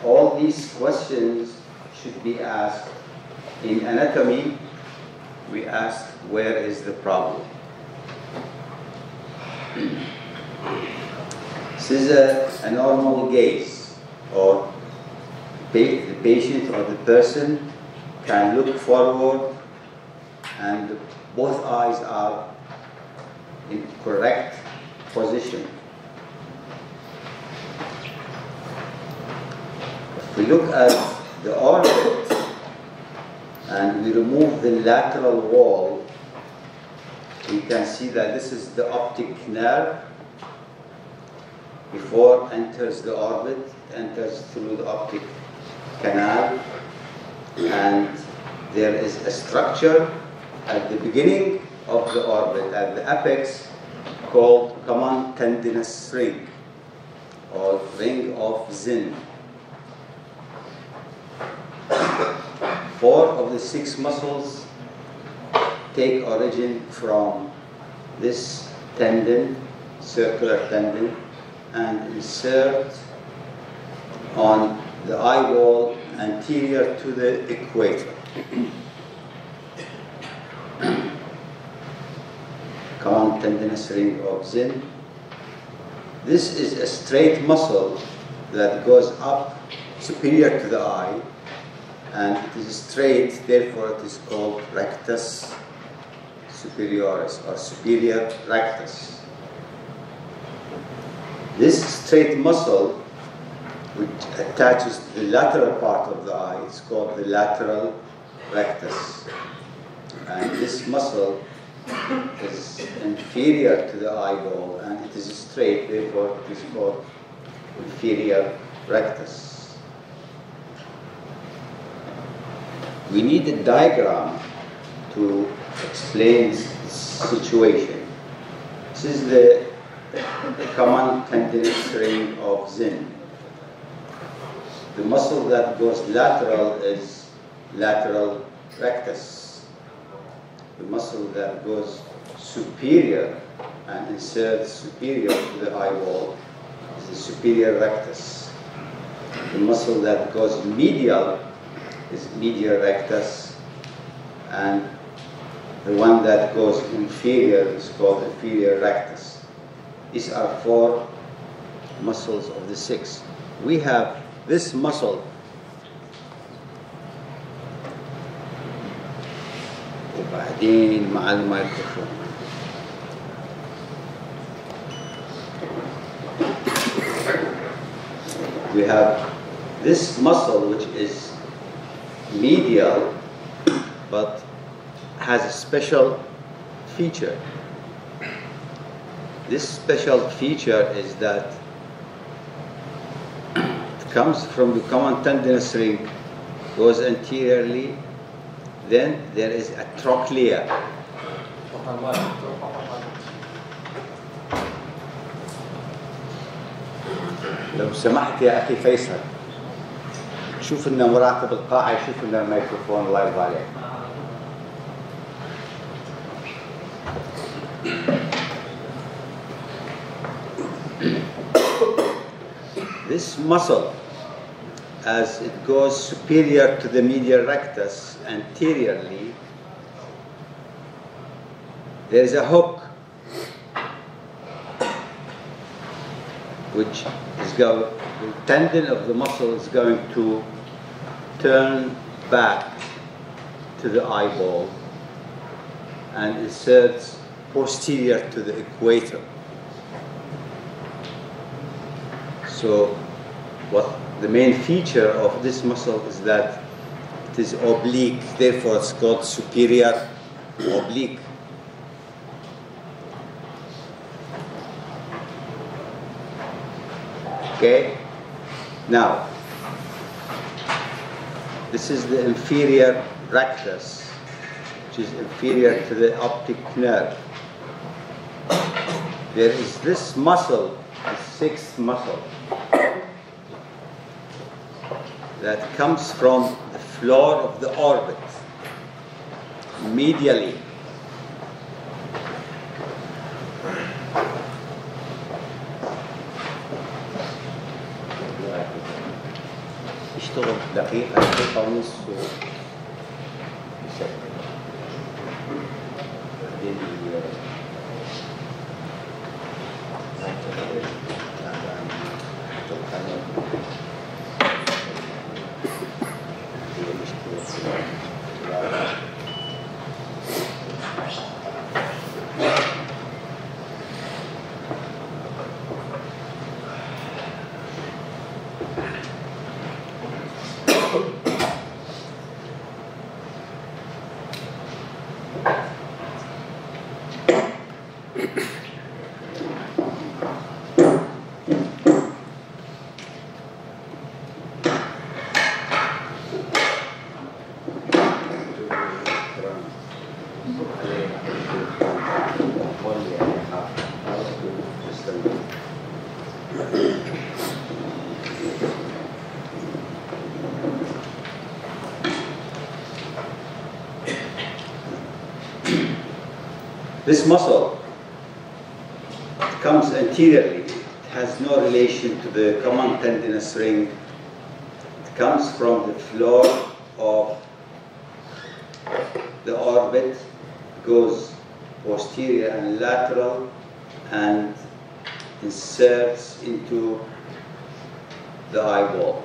all these questions should be asked. In anatomy, we ask, where is the problem? This is a normal gaze, or the patient or the person can look forward and both eyes are in correct position. If we look at the orbit and we remove the lateral wall, we can see that this is the optic nerve. Before enters the orbit, it enters through the optic canal, and there is a structure at the beginning of the orbit, at the apex, called common tendinous ring, or ring of Zinn. 4 of the 6 muscles take origin from this tendon, circular tendon, and insert on the eye wall anterior to the equator. Common tendinous ring of Zinn. This is a straight muscle that goes up superior to the eye, and it is straight, therefore it is called rectus superioris, or superior rectus. This straight muscle, which attaches to the lateral part of the eye, is called the lateral rectus. And this muscle is inferior to the eyeball, and it is straight, therefore it is called inferior rectus. We need a diagram to explain this situation. This is the common tendinous ring of Zinn. The muscle that goes lateral is lateral rectus. The muscle that goes superior and inserts superior to the eye wall is the superior rectus. The muscle that goes medial is medial rectus, and the one that goes inferior is called inferior rectus. These are 4 muscles of the 6. We have this muscle. وبعدين مع الميكروفون. We have this muscle, which is medial but has a special feature. This special feature is that it comes from the common tendinous ring, goes anteriorly, then there is a trochlea. لو سمحت يا أخي فيصل، شوف لنا مراقب القاعة يشوف لنا الميكروفون، الله يرضى عليك. This muscle, as it goes superior to the medial rectus anteriorly, there is a hook which is going, the tendon of the muscle is going to turn back to the eyeball and inserts posterior to the equator. So what the main feature of this muscle is that it is oblique, therefore it's called superior oblique. Okay? Now, this is the inferior rectus, which is inferior to the optic nerve. There is this muscle, the 6th muscle, that comes from the floor of the orbit, medially. تشتغل. دقيقة ونص This muscle comes anteriorly. It has no relation to the common tendinous ring. It comes from the floor of the orbit, goes posterior and lateral, and inserts into the eyeball.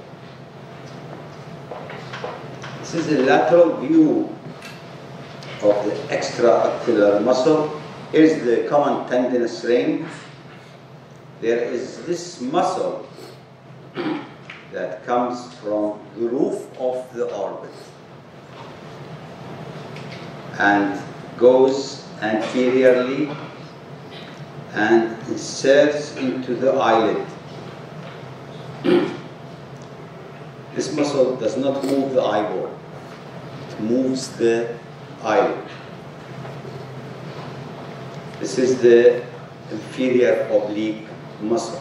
This is a lateral view of the extraocular muscle. Here's the common tendinous ring. There is this muscle that comes from the roof of the orbit and goes anteriorly and inserts into the eyelid. This muscle does not move the eyeball, it moves the eyelid. This is the inferior oblique muscle.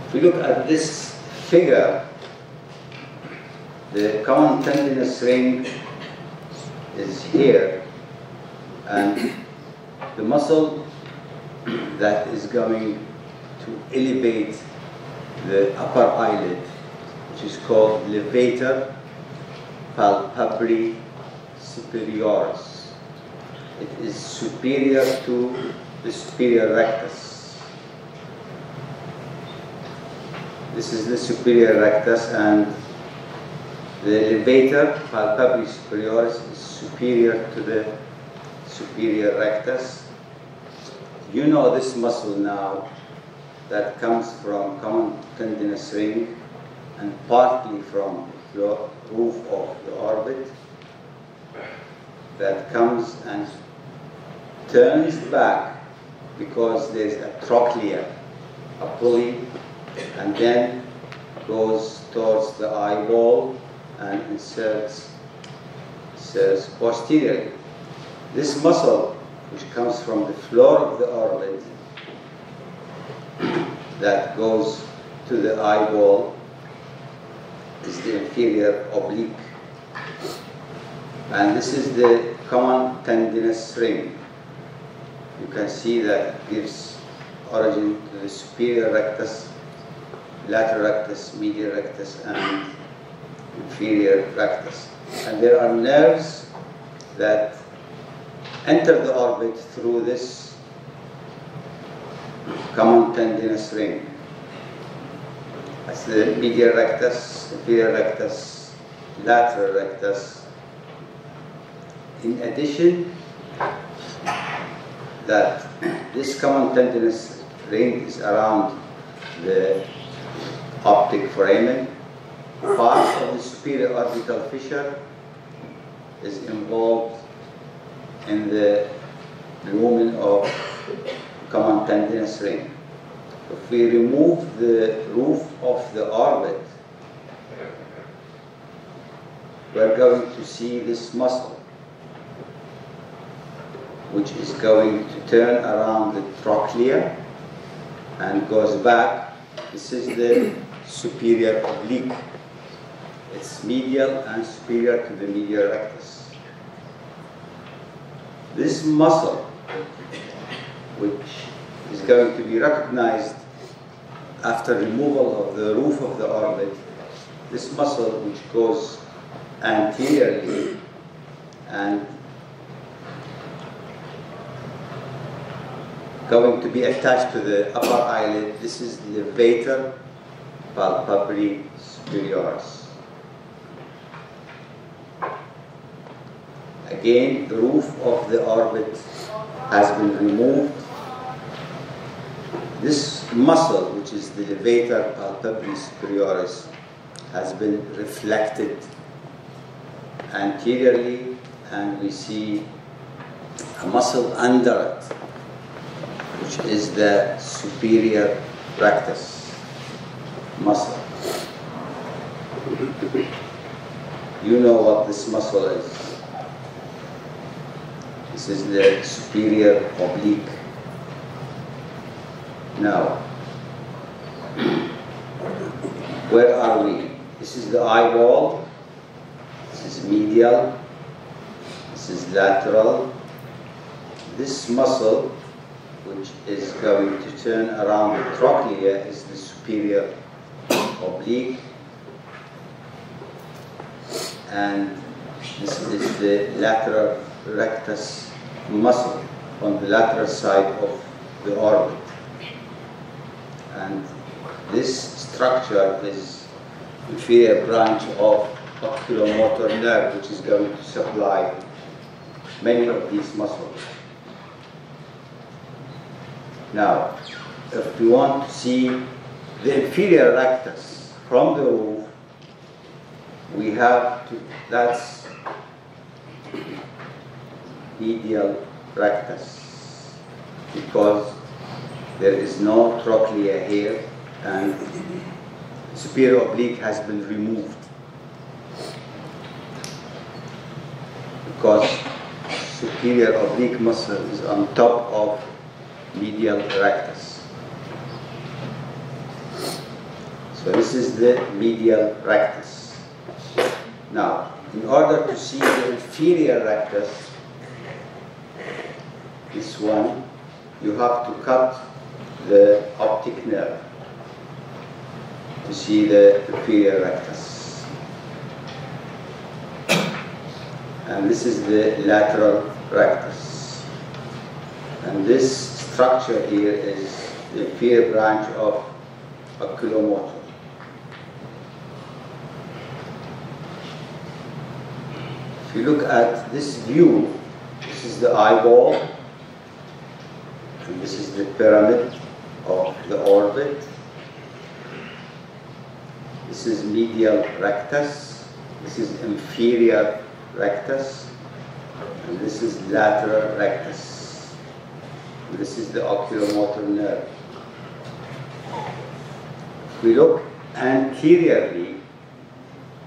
If we look at this figure, the common tendinous ring is here, and the muscle that is going to elevate the upper eyelid, which is called levator palpebri superioris. It is superior to the superior rectus. This is the superior rectus, and the levator palpebri superioris is superior to the superior rectus. You know this muscle now that comes from common tendinous ring and partly from the roof of the orbit, that comes and turns back because there's a trochlea, a pulley, and then goes towards the eyeball and inserts posteriorly. This muscle, which comes from the floor of the orbit, that goes to the eyeball, is the inferior oblique. And this is the common tendinous ring. You can see that it gives origin to the superior rectus, lateral rectus, medial rectus, and inferior rectus. And there are nerves that enter the orbit through this common tendinous ring. That's the medial rectus, inferior rectus, lateral rectus. In addition, that this common tendinous ring is around the optic foramen. Part of the superior orbital fissure is involved in the lumen of common tendinous ring. If we remove the roof of the orbit, we're going to see this muscle, which is going to turn around the trochlea and goes back. This is the superior oblique. It's medial and superior to the medial rectus. This muscle, which is going to be recognized after removal of the roof of the orbit, this muscle which goes anteriorly and going to be attached to the upper eyelid, this is levator palpebris superioris. Again, the roof of the orbit has been removed. This muscle, which is the levator palpebris superioris, has been reflected anteriorly, and we see a muscle under it, which is the superior rectus muscle. You know what this muscle is. This is the superior oblique. Now, where are we? This is the eyeball. This is medial. This is lateral. This muscle, which is going to turn around the trochlea, is the superior oblique. And this is the lateral rectus muscle on the lateral side of the orbit. And this structure is inferior branch of oculomotor nerve, which is going to supply many of these muscles. Now, if we want to see the inferior rectus from the roof, we have to, that's medial rectus, because there is no trochlea here and superior oblique has been removed, because superior oblique muscle is on top of medial rectus. So this is the medial rectus. Now, in order to see the inferior rectus, this one, you have to cut the optic nerve to see the inferior rectus. And this is the lateral rectus. And this structure here is the inferior branch of oculomotor. If you look at this view, this is the eyeball, and this is the pyramid of the orbit. This is medial rectus, this is inferior rectus, and this is lateral rectus. And this is the oculomotor nerve. If we look anteriorly,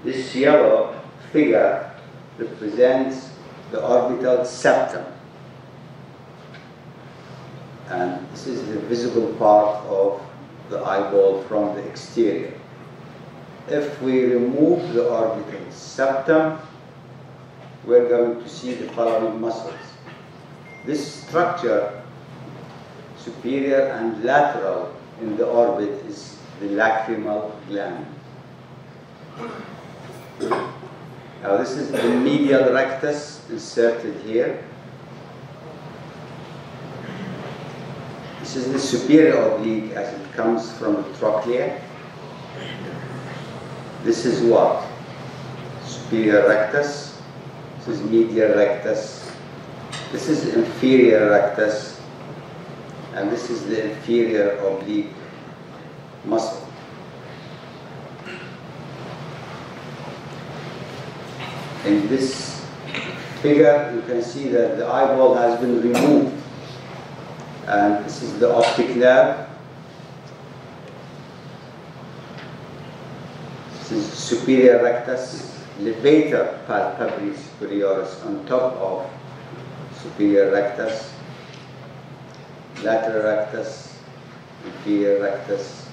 this yellow figure represents the orbital septum. And this is the visible part of the eyeball from the exterior. If we remove the orbital septum, we're going to see the following muscles. This structure, superior and lateral in the orbit, is the lacrimal gland. Now this is the medial rectus inserted here. This is the superior oblique as it comes from the trochlea. This is what? Superior rectus. This is medial rectus. This is inferior rectus. And this is the inferior oblique muscle. In this figure, you can see that the eyeball has been removed. And this is the optic nerve. This is superior rectus, levator palpebris superioris on top of superior rectus, lateral rectus, inferior rectus,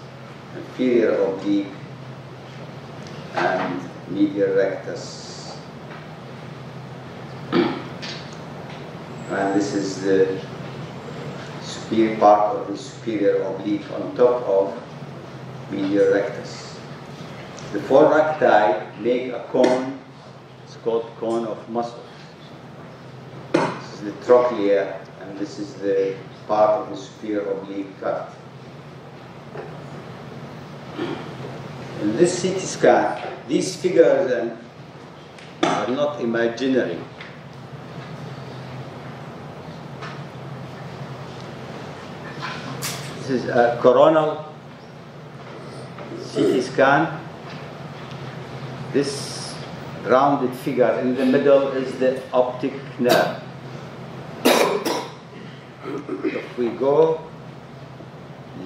inferior oblique, and medial rectus. And this is the superior part of the superior oblique on top of medial rectus. The four recti make a cone. It's called cone of muscles. This is the trochlea, and this is the part of the superior oblique cut. In this CT scan, these figures are not imaginary. This is a coronal CT scan. This rounded figure in the middle is the optic nerve. If we go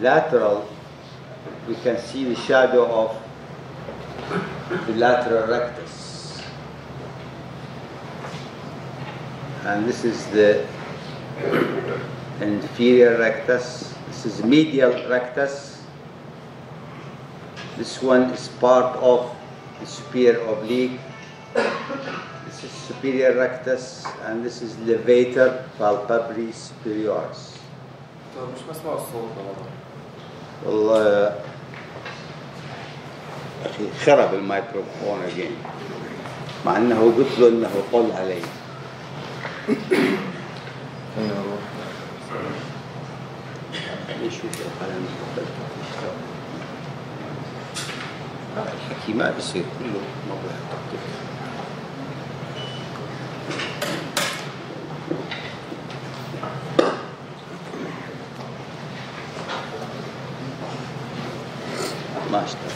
lateral, we can see the shadow of the lateral rectus. And this is the inferior rectus. This is medial rectus. This one is part of the superior oblique. This is superior rectus, and this is levator palpebris superioris. مش مسموع الصوت والله أخي خرب الميكروفون again مع أنه قلت له أنه قل علي. نشوف القلم الحكي ما بصير كله موضوع التقطيع. ما اشتغل.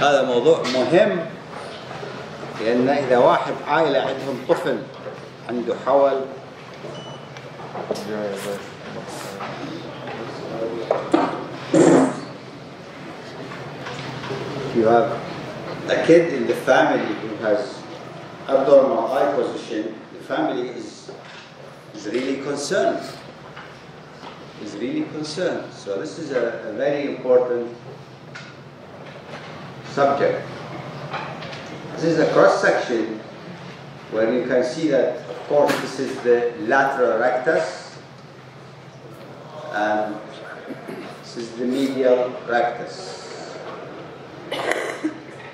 هذا موضوع مهم، لأن إذا واحد عائلة عندهم طفل عنده حول you have a kid in the family who has abdominal eye position, the family is really concerned. Is really concerned. So this is a very important subject. This is a cross section where you can see that, of course, this is the lateral rectus, and this is the medial rectus.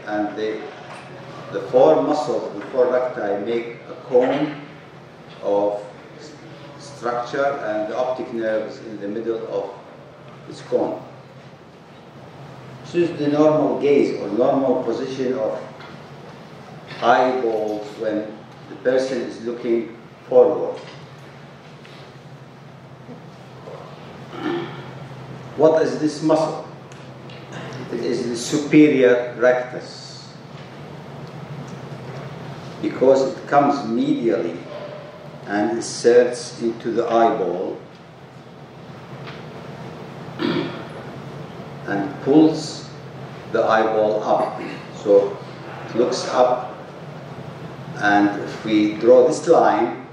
And the four muscles, the four recti, make a cone of structure, and the optic nerve is in the middle of this cone. This is the normal gaze or normal position of eyeballs when the person is looking forward. What is this muscle? It is the superior rectus, because it comes medially and inserts into the eyeball and pulls the eyeball up. So it looks up, and if we draw this line,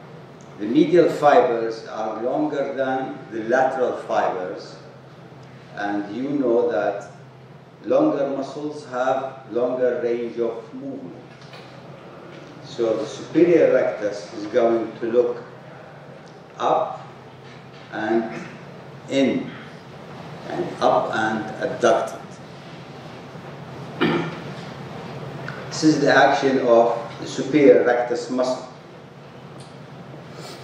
the medial fibers are longer than the lateral fibers, and you know that longer muscles have longer range of movement. So the superior rectus is going to look up and in, and up and adducted. This is the action of the superior rectus muscle.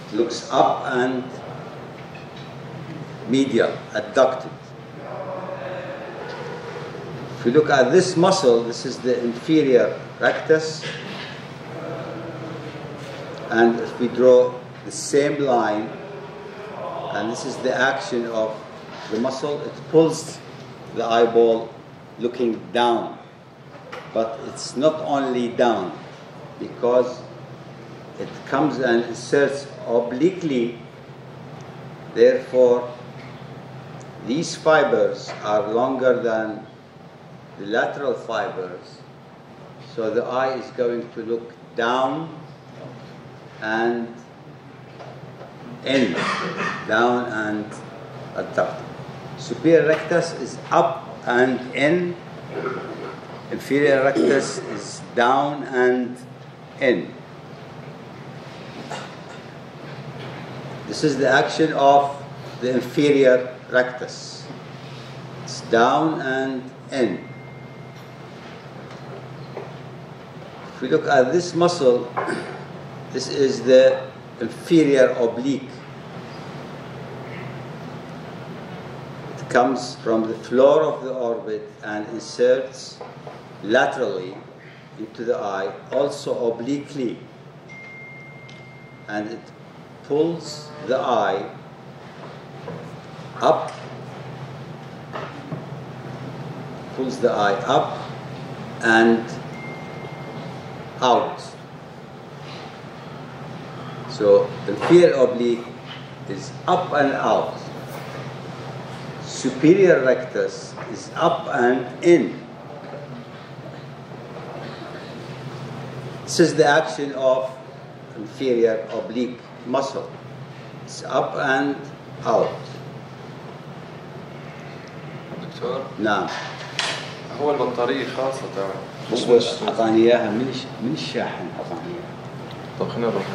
It looks up and medial, adducted. If you look at this muscle, this is the inferior rectus, and if we draw the same line, and this is the action of the muscle, it pulls the eyeball looking down. But it's not only down, because it comes and inserts obliquely. Therefore, these fibers are longer than the lateral fibers, so the eye is going to look down and in, down and adductor. Superior rectus is up and in. Inferior rectus is down and in. This is the action of the inferior rectus. It's down and in. If we look at this muscle, this is the inferior oblique. It comes from the floor of the orbit and inserts laterally into the eye, also obliquely, and it pulls the eye up, and out. So the inferior oblique is up and out. Superior rectus is up and in. This is the action of inferior oblique muscle. It's up and out. دكتور نعم. هو البطارية خاصة بس أعطاني إياها من الشاحن أعطاني إياها. طب خلينا نروح.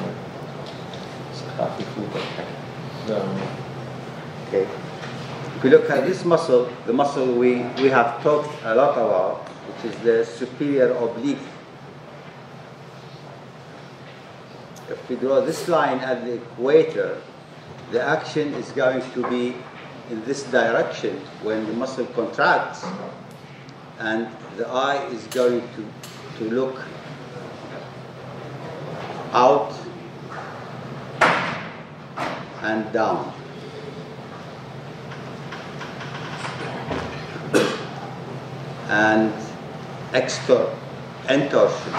خاف يفوت الحين. نعم. Okay. If we look at this muscle, the muscle we have talked a lot about, which is the superior oblique. If we draw this line at the equator, the action is going to be in this direction when the muscle contracts, and the eye is going to look out and down. And intorsion.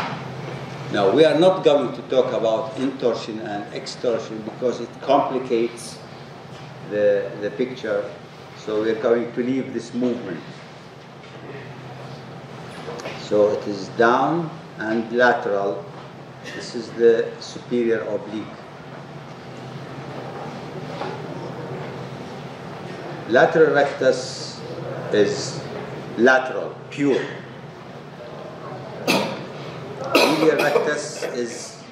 Now, we are not going to talk about intorsion and extorsion because it complicates the picture, so we're going to leave this movement. So it is down and lateral. This is the superior oblique. Lateral rectus is lateral, pure. Medial rectus is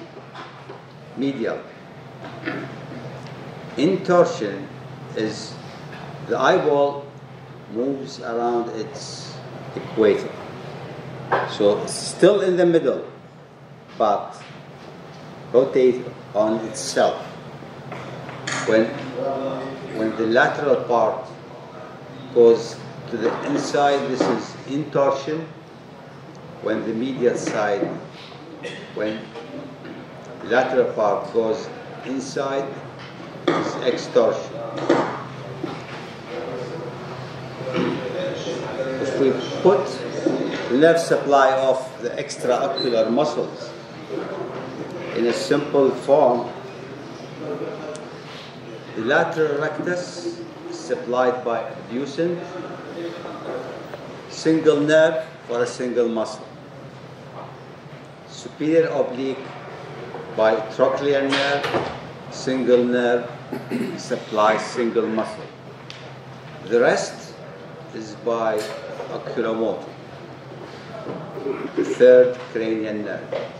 medial. Intorsion is the eyeball moves around its equator. So it's still in the middle, but rotate on itself. When the lateral part goes to the inside, this is intorsion. When the medial side, when the lateral part goes inside, is extorsion. If we put the nerve supply of the extraocular muscles in a simple form, the lateral rectus is supplied by abducent, single nerve for a single muscle. Superior oblique by trochlear nerve, single nerve supplies single muscle. The rest is by oculomotor, the third cranial nerve.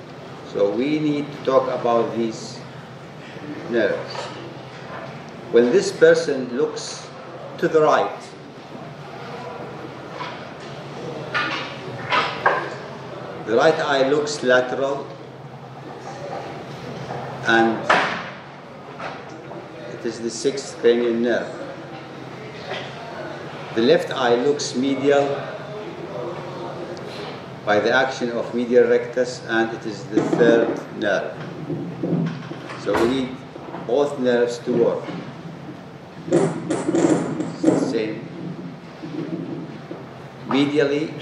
So we need to talk about these nerves. When this person looks to the right, the right eye looks lateral, and it is the sixth cranial nerve. The left eye looks medial by the action of medial rectus, and it is the third nerve. So we need both nerves to work. It's the same. Medially,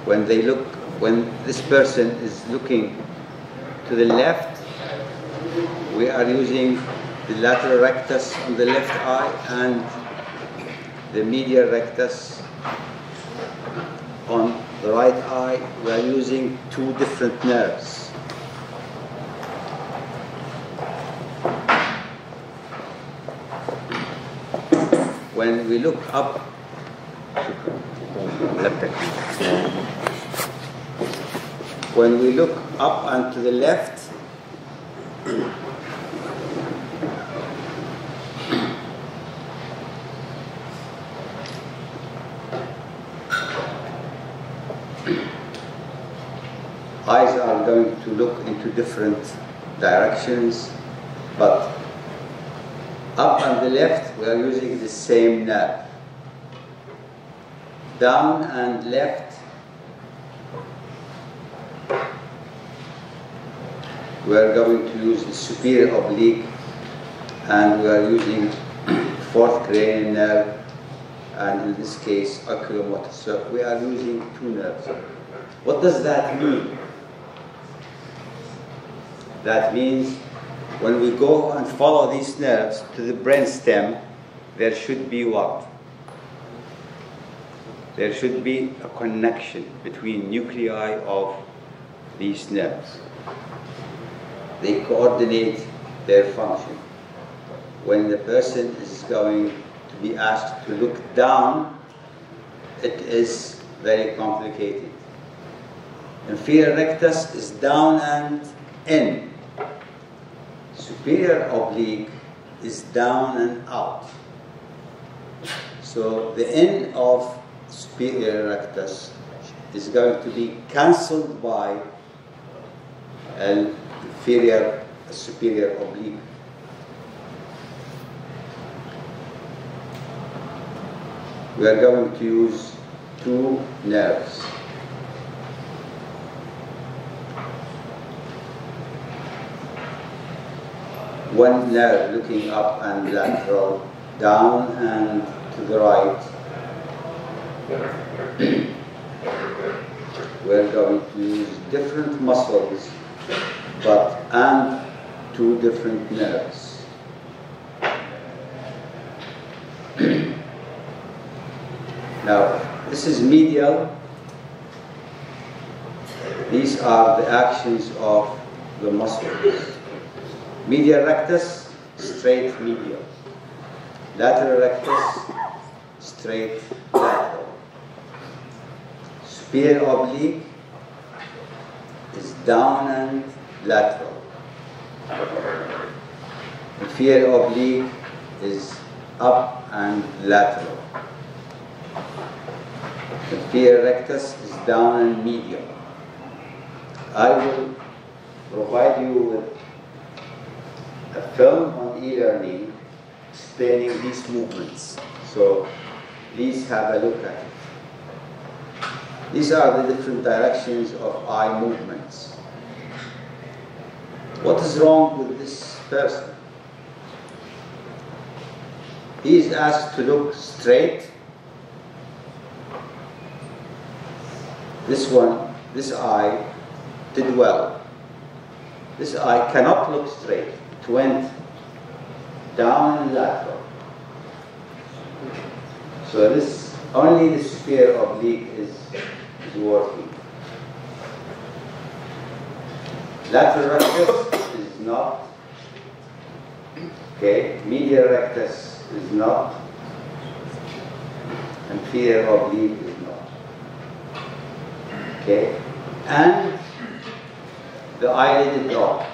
when this person is looking to the left, we are using the lateral rectus on the left eye and the medial rectus on the right eye. We are using two different nerves. when we look up, when we look up and to the left, eyes are going to look into different directions, but up and the left we are using the same nerve. Down and left we are going to use the superior oblique, and we are using fourth cranial nerve, and in this case oculomotor. So we are using two nerves. What does that mean? That means when we go and follow these nerves to the brain stem, there should be what? There should be a connection between nuclei of these nerves. They coordinate their function. When the person is going to be asked to look down, it is very complicated. Inferior rectus is down and in. Superior oblique is down and out. So the in of superior rectus is going to be cancelled by an superior oblique. We are going to use two nerves. One nerve looking up and lateral, down and to the right. We're going to use different muscles, and two different nerves. Now, this is medial. These are the actions of the muscles. Medial rectus, straight medial. Lateral rectus, straight lateral. Superior oblique is down and lateral. Inferior oblique is up and lateral. Inferior rectus is down and medial. I will provide you with a film on e-learning explaining these movements. So please have a look at it. These are the different directions of eye movements. What is wrong with this person? He is asked to look straight. This eye did well. This eye cannot look straight. It went down and lateral. So this, only the superior oblique is working. Lateral rectus is not. Okay, medial rectus is not. Inferior oblique is not. Okay, and the eyelid dropped.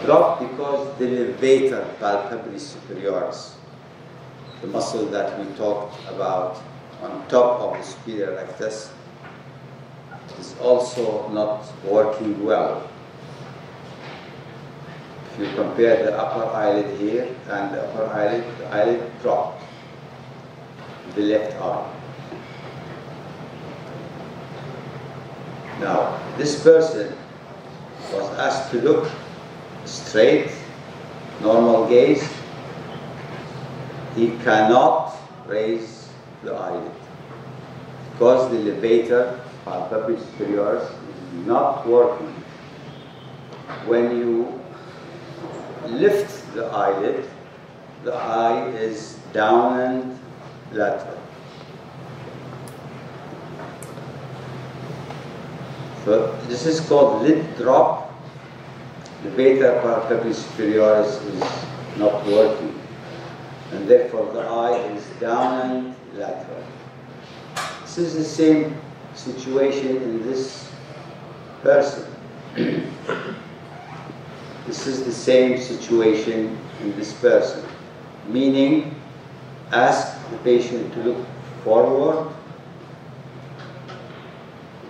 Dropped because the levator palpebris superioris, the muscle that we talked about on top of the superior rectus, is also not working well. If you compare the upper eyelid here and the upper eyelid, the eyelid dropped, the left eye. Now, this person was asked to look straight, normal gaze. He cannot raise the eyelid because the levator palpebris superioris is not working. When you lift the eyelid, the eye is down and lateral. So this is called lid drop. The levator palpebris superioris is not working. and therefore the eye is down and lateral. This is the same situation in this person. This is the same situation in this person, meaning ask the patient to look forward.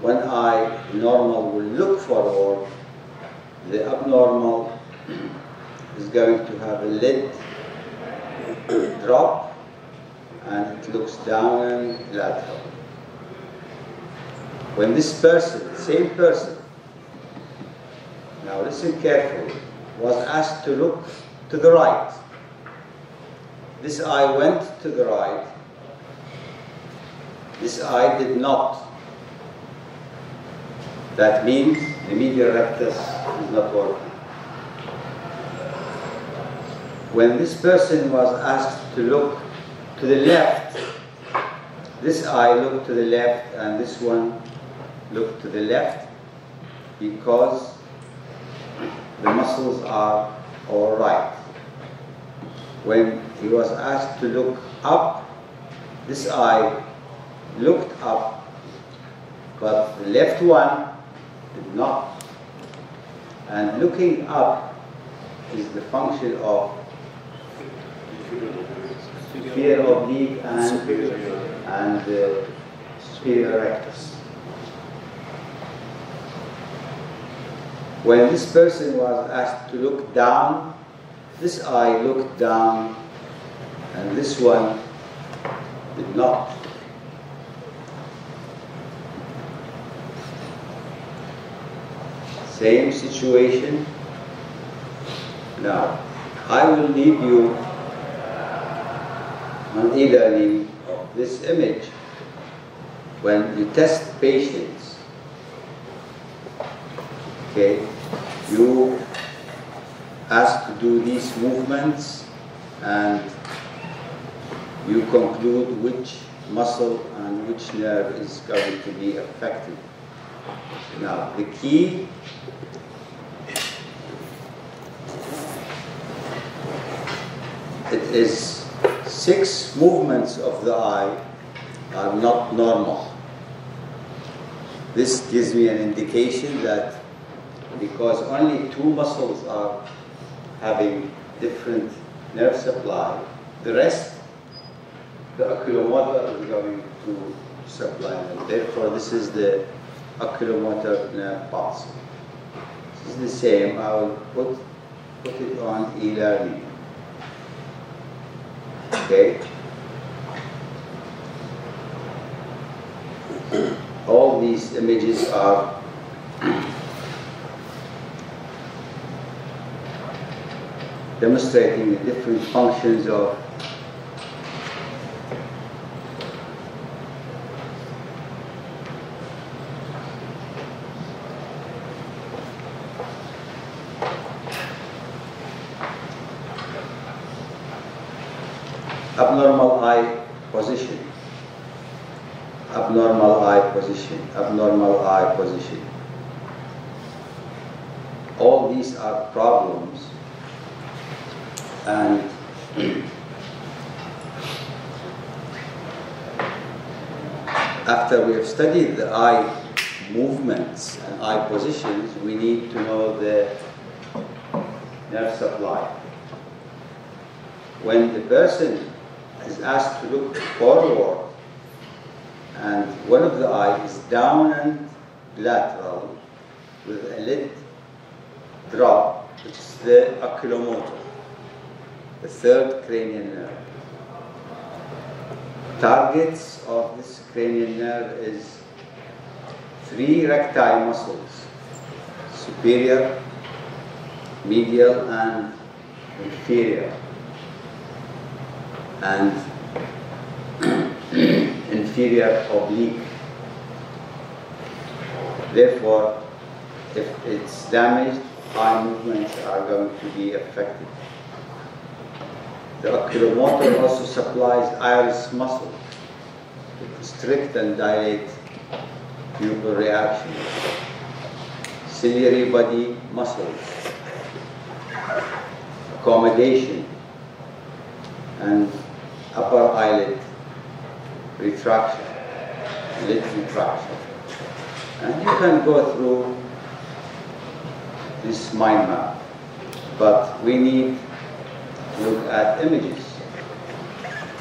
One eye normal will look forward, the abnormal is going to have a lid drop and it looks down and lateral. When this person, same person, now listen carefully, was asked to look to the right, this eye went to the right, this eye did not. That means the medial rectus is not working. When this person was asked to look to the left, this eye looked to the left and this one looked to the left because the muscles are all right. When he was asked to look up, this eye looked up, but the left one did not. And looking up is the function of inferior oblique and superior rectus. When this person was asked to look down, this eye looked down and this one did not. Same situation. Now, I will leave you on e-learning of this image. When you test patients, okay, you ask to do these movements and you conclude which muscle and which nerve is going to be affected. Now, the key it is 6 movements of the eye are not normal. This gives me an indication that because only 2 muscles are having different nerve supply, the rest, the oculomotor is going to supply them. Therefore, this is the oculomotor nerve pulse. This is the same. I will put it on e-learning. Okay. All these images are demonstrating the different functions of abnormal eye position, abnormal eye position, abnormal eye position. All these are problems, and after we have studied the eye movements and eye positions, we need to know the nerve supply. When the person is asked to look forward and one of the eyes is down and lateral with a lid drop, it's the oculomotor, the 3rd cranial nerve. Targets of this cranial nerve is 3 recti muscles, superior, medial and inferior, and inferior oblique. Therefore, if it's damaged, eye movements are going to be affected. The oculomotor also supplies iris muscle to constrict and dilate pupil reaction. Ciliary body muscles, accommodation, and upper eyelid retraction, lid retraction. And you can go through this mind map, but we need to look at images.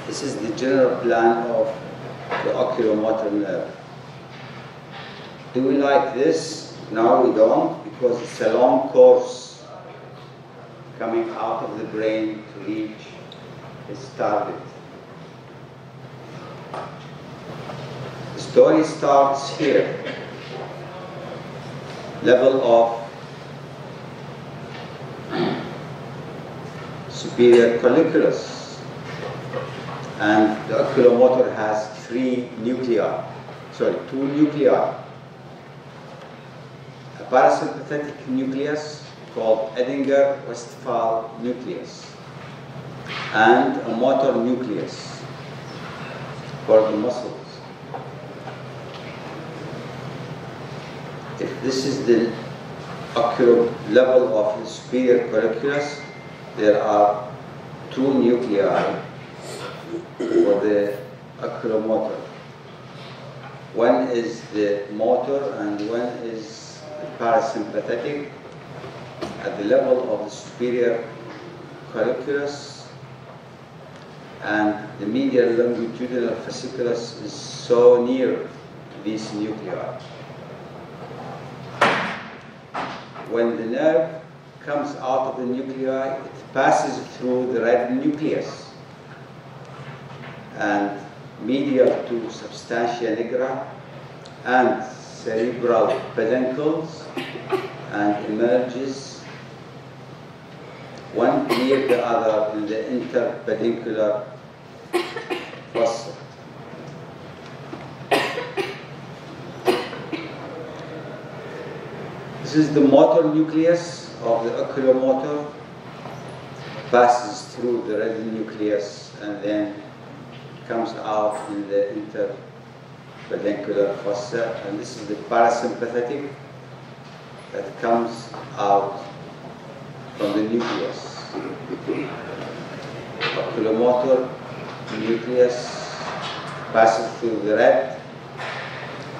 This is the general plan of the oculomotor nerve. Do we like this? No, we don't, because it's a long course coming out of the brain to reach its target. The story starts here. Level of superior colliculus, and the oculomotor has two nuclei. A parasympathetic nucleus called Edinger-Westphal nucleus, and a motor nucleus for the muscles. If this is the ocular level of the superior colliculus, there are two nuclei for the oculomotor. One is the motor and one is the parasympathetic. At the level of the superior colliculus, and the medial longitudinal fasciculus is so near to these nuclei. When the nerve comes out of the nuclei, it passes through the red nucleus and medial to substantia nigra and cerebral peduncles, and emerges one near the other in the interpeduncular fossa. This is the motor nucleus of the oculomotor, passes through the red nucleus and then comes out in the interpeduncular fossa, and this is the parasympathetic that comes out from the nucleus. Oculomotor nucleus passes through the red,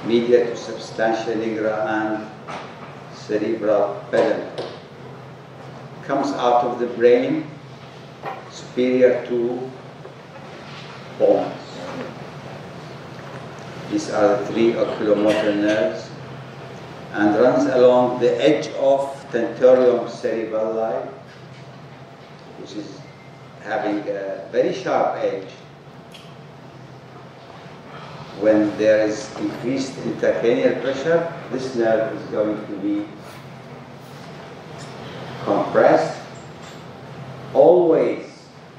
media to substantia nigra and cerebral peduncle. Comes out of the brain, superior to pons. These are the three oculomotor nerves, and runs along the edge of tentorium cerebelli, which is having a very sharp edge. When there is increased intracranial pressure, this nerve is going to be compressed. Always,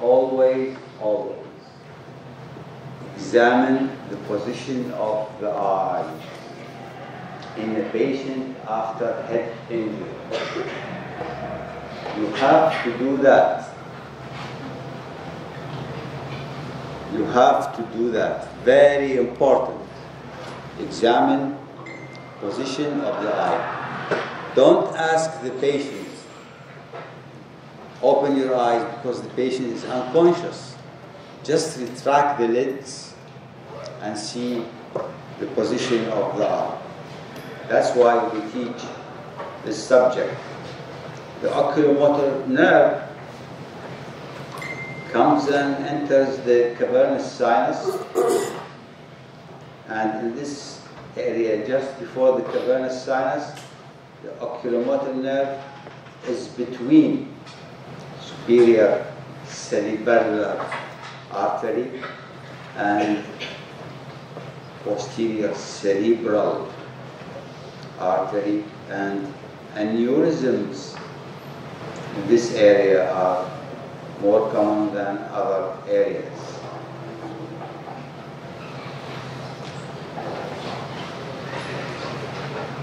always, always examine the position of the eye in a patient after head injury. You have to do that. You have to do that. Very important. Examine position of the eye. Don't ask the patient, open your eyes, because the patient is unconscious. Just retract the lids and see the position of the eye. That's why we teach this subject. The oculomotor nerve comes and enters the cavernous sinus, and in this area just before the cavernous sinus, the oculomotor nerve is between superior cerebellar artery and posterior cerebral artery, and aneurysms in this area are more common than other areas.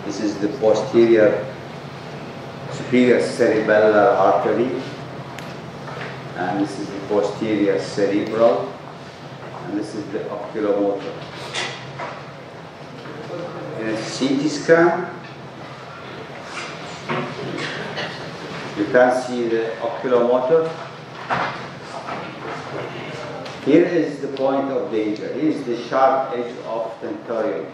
This is the posterior superior cerebellar artery, and this is the posterior cerebral, and this is the oculomotor. In a CT scan, you can see the oculomotor Here is the point of danger. Here is the sharp edge of tentorium.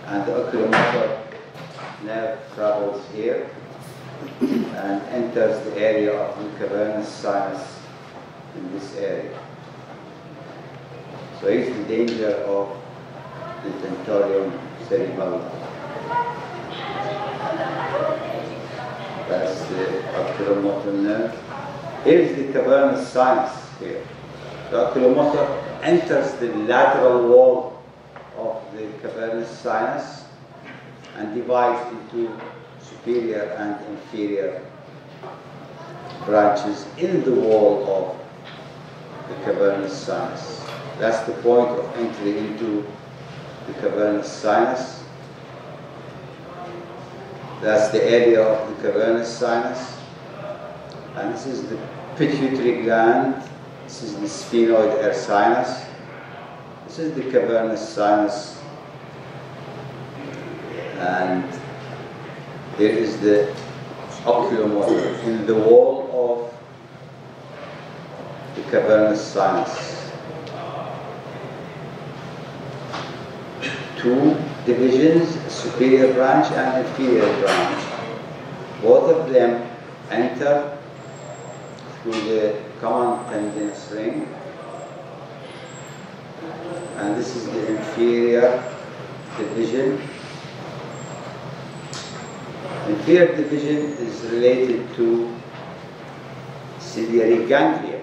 And the oculomotor nerve travels here and enters the area of the cavernous sinus in this area. So here's the danger of the tentorium cerebellum. That's the oculomotor nerve. Here's the cavernous sinus here. The oculomotor enters the lateral wall of the cavernous sinus and divides into superior and inferior branches in the wall of the cavernous sinus. That's the point of entry into the cavernous sinus. That's the area of the cavernous sinus. And this is the pituitary gland. This is the sphenoid air sinus. This is the cavernous sinus. And there is the oculomotor in the wall of the cavernous sinus. Two divisions, superior branch and inferior branch. Both of them enter through the common tendinous ring. And this is the inferior division. Inferior division is related to ciliary ganglia.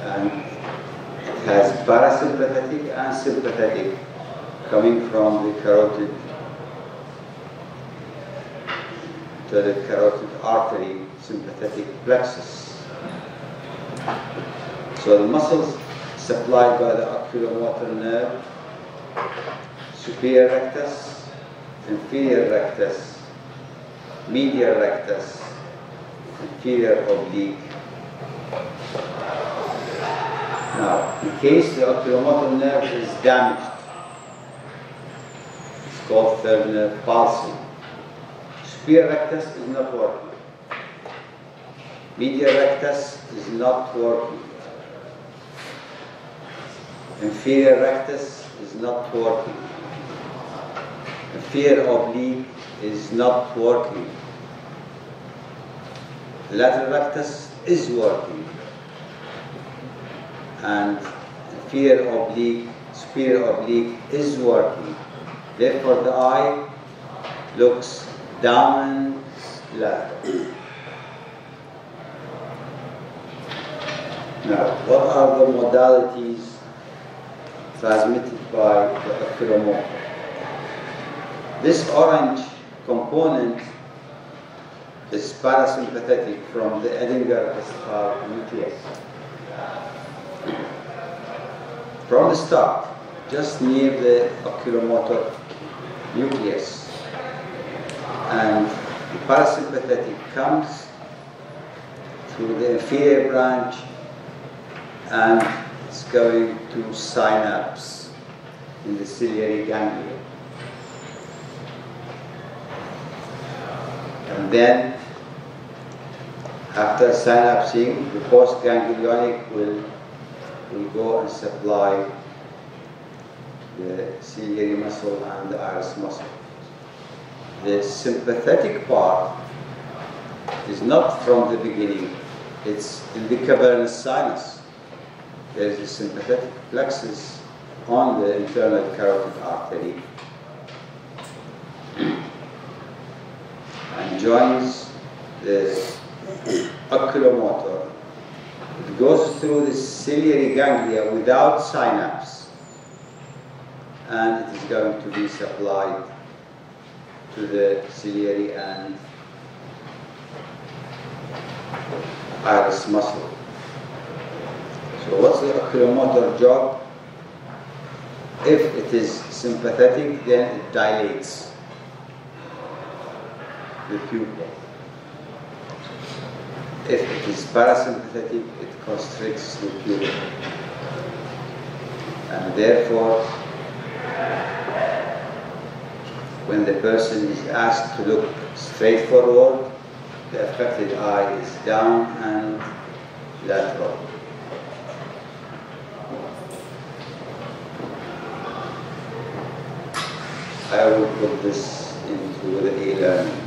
And it has parasympathetic and sympathetic coming from the carotid to the carotid artery, sympathetic plexus. So the muscles supplied by the oculomotor nerve, superior rectus, inferior rectus, medial rectus, inferior oblique. Now, in case the oculomotor nerve is damaged, it's called third nerve palsy. Superior rectus is not working. Medial rectus is not working. Inferior rectus is not working. Inferior oblique is not working. Lateral rectus is working. And inferior oblique, superior oblique is working. Therefore, the eye looks down lateral. Now, what are the modalities transmitted by the oculomotor? This orange component is parasympathetic from the Edinger-Westphal nucleus. From the start, just near the oculomotor nucleus. And the parasympathetic comes through the inferior branch and it's going to synapse in the ciliary ganglia. And then, after synapsing, the postganglionic will go and supply the ciliary muscle and the iris muscle. The sympathetic part is not from the beginning, it's in the cavernous sinus. There is a sympathetic plexus on the internal carotid artery and joins the oculomotor. It goes through the ciliary ganglia without synapse, and it is going to be supplied to the ciliary and iris muscle. So what's the oculomotor job? If it is sympathetic, then it dilates the pupil. If it is parasympathetic, it constricts the pupil. And therefore, when the person is asked to look straight forward, the affected eye is down and lateral. I will put this into the e-learning.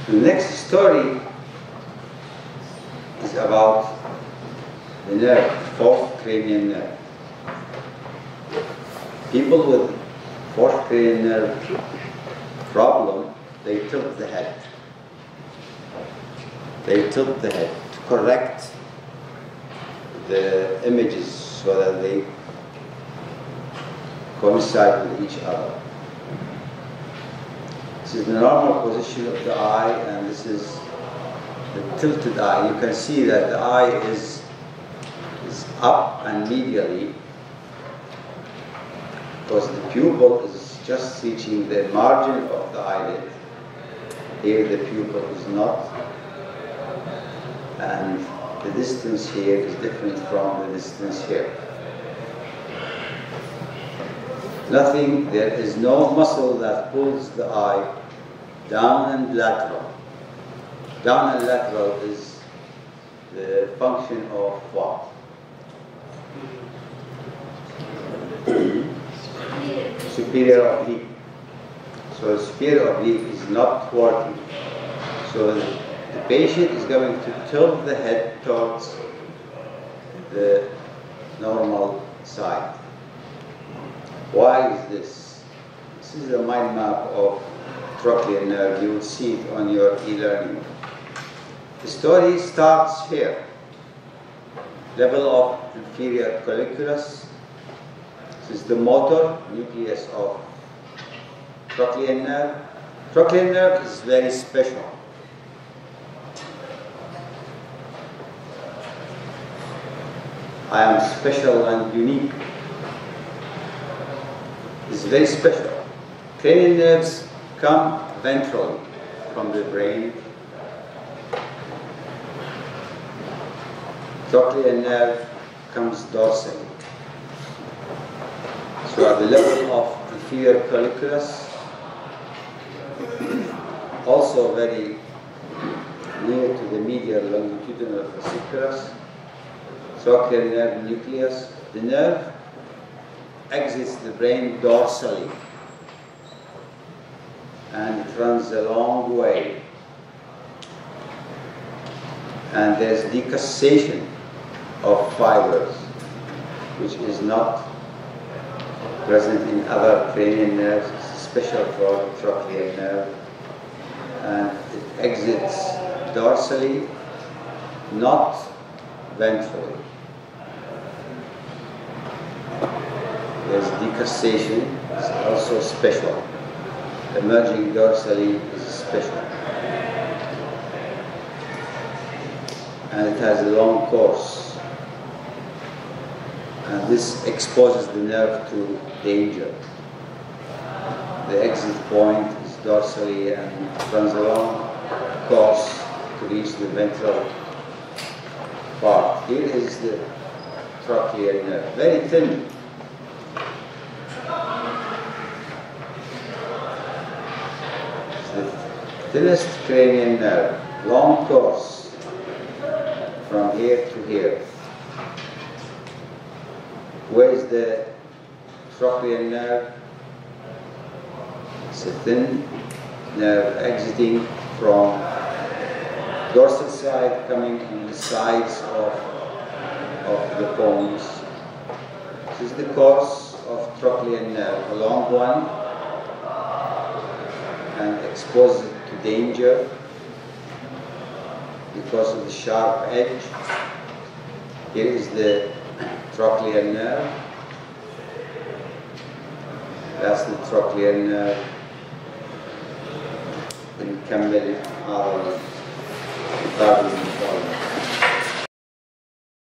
The next story is about the nerve, fourth cranial nerve. People with fourth cranial nerve problem, they tilt the head. They tilt the head to correct the images so that they coincide with each other. This is the normal position of the eye, and this is the tilted eye. You can see that the eye is up and medially, because the pupil is just reaching the margin of the eyelid. Here the pupil is not, and the distance here is different from the distance here. Nothing, there is no muscle that pulls the eye down and lateral. Down and lateral is the function of what? Superior oblique. So the superior oblique is not working. So the patient is going to tilt the head towards the normal side. Why is this? This is a mind map of trochlear nerve. You will see it on your e-learning. The story starts here. Level of inferior colliculus. This is the motor nucleus of trochlear nerve. Trochlear nerve is very special. I am special and unique. It's very special. Cranial nerves come ventrally from the brain. Trochlear nerve comes dorsally. So at the level of inferior colliculus, also very near to the medial longitudinal fasciculus, trochlear nerve nucleus, the nerve exits the brain dorsally, and it runs a long way, and there's decussation of fibers, which is not present in other cranial nerves. It's special for trochlear nerve, and it exits dorsally, not ventrally. There's decussation, it's also special. Emerging dorsally is special. And it has a long course. And this exposes the nerve to danger. The exit point is dorsally and runs a long course to reach the ventral part. Here is the trochlear nerve, very thin. Thinnest cranial nerve, long course from here to here. Where is the trochlear nerve? It's a thin nerve exiting from dorsal side, coming on the sides of the bones. This is the course of trochlear nerve, a long one, and exposes it to danger because of the sharp edge. Here is the trochlear nerve. That's the trochlear nerve. نكمل هذا الكتاب.